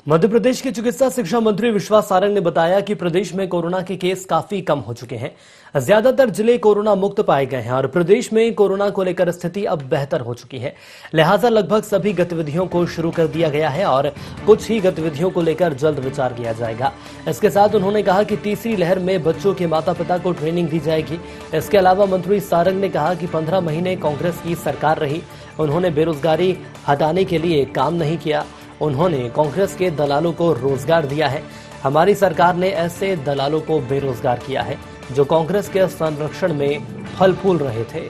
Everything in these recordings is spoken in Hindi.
मध्य प्रदेश के चिकित्सा शिक्षा मंत्री विश्वास सारंग ने बताया कि प्रदेश में कोरोना के केस काफी कम हो चुके हैं। ज्यादातर जिले कोरोना मुक्त पाए गए हैं और प्रदेश में कोरोना को लेकर स्थिति अब बेहतर हो चुकी है। लिहाजा लगभग सभी गतिविधियों को शुरू कर दिया गया है और कुछ ही गतिविधियों को लेकर जल्द विचार किया जाएगा। इसके साथ उन्होंने कहा कि तीसरी लहर में बच्चों के माता पिता को ट्रेनिंग दी जाएगी। इसके अलावा मंत्री सारंग ने कहा कि 15 महीने कांग्रेस की सरकार रही, उन्होंने बेरोजगारी हटाने के लिए काम नहीं किया। उन्होंने कांग्रेस के दलालों को रोजगार दिया है। हमारी सरकार ने ऐसे दलालों को बेरोजगार किया है जो कांग्रेस के संरक्षण में फल फूल रहे थे।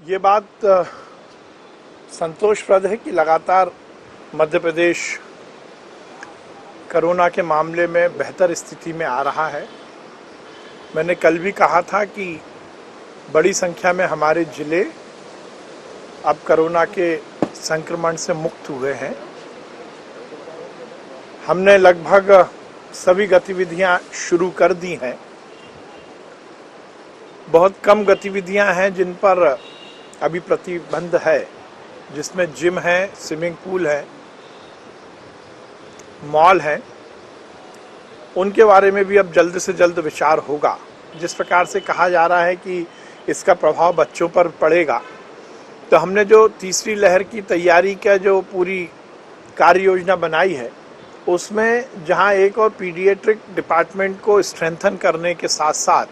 ये बात संतोषप्रद है कि लगातार मध्य प्रदेश कोरोना के मामले में बेहतर स्थिति में आ रहा है। मैंने कल भी कहा था कि बड़ी संख्या में हमारे जिले अब कोरोना के संक्रमण से मुक्त हुए हैं। हमने लगभग सभी गतिविधियां शुरू कर दी हैं। बहुत कम गतिविधियां हैं जिन पर अभी प्रतिबंध है, जिसमें जिम है, स्विमिंग पूल है, मॉल है। उनके बारे में भी अब जल्द से जल्द विचार होगा। जिस प्रकार से कहा जा रहा है कि इसका प्रभाव बच्चों पर पड़ेगा, तो हमने जो तीसरी लहर की तैयारी का जो पूरी कार्य योजना बनाई है, उसमें जहां एक और पीडियाट्रिक डिपार्टमेंट को स्ट्रेंथन करने के साथ साथ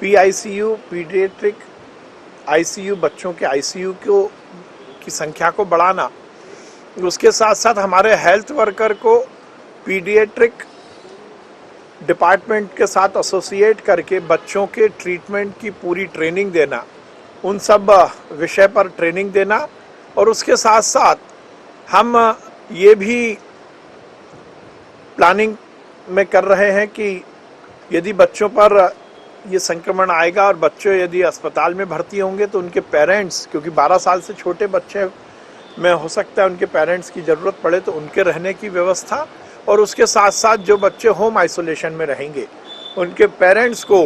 पीआईसीयू, पीडियाट्रिक आईसीयू, बच्चों के आईसीयू की संख्या को बढ़ाना, उसके साथ साथ हमारे हेल्थ वर्कर को पीडियाट्रिक डिपार्टमेंट के साथ एसोसिएट करके बच्चों के ट्रीटमेंट की पूरी ट्रेनिंग देना, उन सब विषय पर ट्रेनिंग देना। और उसके साथ साथ हम ये भी प्लानिंग में कर रहे हैं कि यदि बच्चों पर ये संक्रमण आएगा और बच्चे यदि अस्पताल में भर्ती होंगे तो उनके पेरेंट्स, क्योंकि 12 साल से छोटे बच्चे में हो सकता है उनके पेरेंट्स की ज़रूरत पड़े, तो उनके रहने की व्यवस्था, और उसके साथ साथ जो बच्चे होम आइसोलेशन में रहेंगे उनके पेरेंट्स को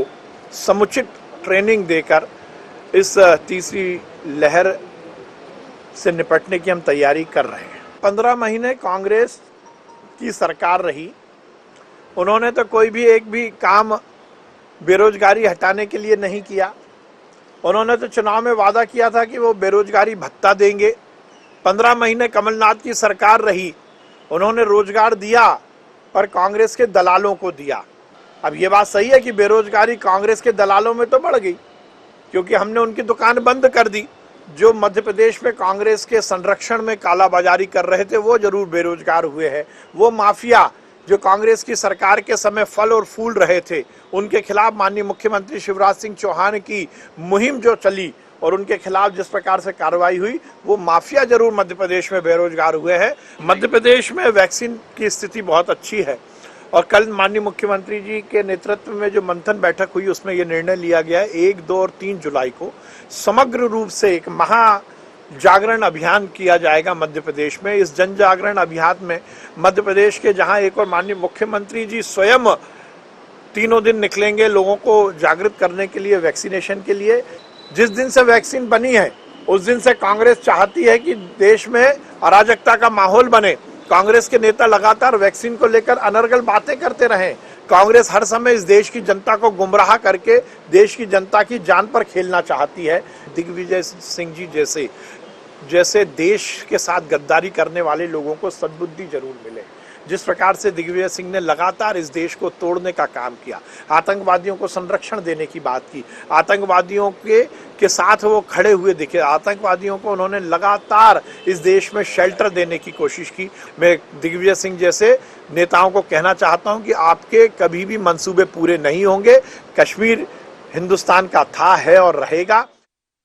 समुचित ट्रेनिंग देकर इस तीसरी लहर से निपटने की हम तैयारी कर रहे हैं। 15 महीने कांग्रेस की सरकार रही, उन्होंने तो कोई भी एक भी काम बेरोजगारी हटाने के लिए नहीं किया। उन्होंने तो चुनाव में वादा किया था कि वो बेरोजगारी भत्ता देंगे। 15 महीने कमलनाथ की सरकार रही, उन्होंने रोजगार दिया पर कांग्रेस के दलालों को दिया। अब ये बात सही है कि बेरोजगारी कांग्रेस के दलालों में तो बढ़ गई, क्योंकि हमने उनकी दुकान बंद कर दी। जो मध्य प्रदेश में कांग्रेस के संरक्षण में कालाबाजारी कर रहे थे वो जरूर बेरोजगार हुए हैं। वो माफिया जो कांग्रेस की सरकार के समय फल और फूल रहे थे, उनके खिलाफ माननीय मुख्यमंत्री शिवराज सिंह चौहान की मुहिम जो चली और उनके खिलाफ जिस प्रकार से कार्रवाई हुई, वो माफिया जरूर मध्य प्रदेश में बेरोजगार हुए हैं। मध्य प्रदेश में वैक्सीन की स्थिति बहुत अच्छी है और कल माननीय मुख्यमंत्री जी के नेतृत्व में जो मंथन बैठक हुई उसमें ये निर्णय लिया गया है 1, 2 और 3 जुलाई को समग्र रूप से एक महा जागरण अभियान किया जाएगा मध्य प्रदेश में। इस जन जागरण अभियान में मध्य प्रदेश के जहां एक और माननीय मुख्यमंत्री जी स्वयं तीनों दिन निकलेंगे लोगों को जागृत करने के लिए, वैक्सीनेशन के लिए। जिस दिन से वैक्सीन बनी है उस दिन से कांग्रेस चाहती है कि देश में अराजकता का माहौल बने। कांग्रेस के नेता लगातार वैक्सीन को लेकर अनर्गल बातें करते रहे। कांग्रेस हर समय इस देश की जनता को गुमराह करके देश की जनता की जान पर खेलना चाहती है। दिग्विजय सिंह जी जैसे देश के साथ गद्दारी करने वाले लोगों को सद्बुद्धि जरूर मिले। जिस प्रकार से दिग्विजय सिंह ने लगातार इस देश को तोड़ने का काम किया, आतंकवादियों को संरक्षण देने की बात की, आतंकवादियों के साथ वो खड़े हुए दिखे, आतंकवादियों को उन्होंने लगातार इस देश में शेल्टर देने की कोशिश की। मैं दिग्विजय सिंह जैसे नेताओं को कहना चाहता हूं कि आपके कभी भी मंसूबे पूरे नहीं होंगे। कश्मीर हिंदुस्तान का था, है और रहेगा।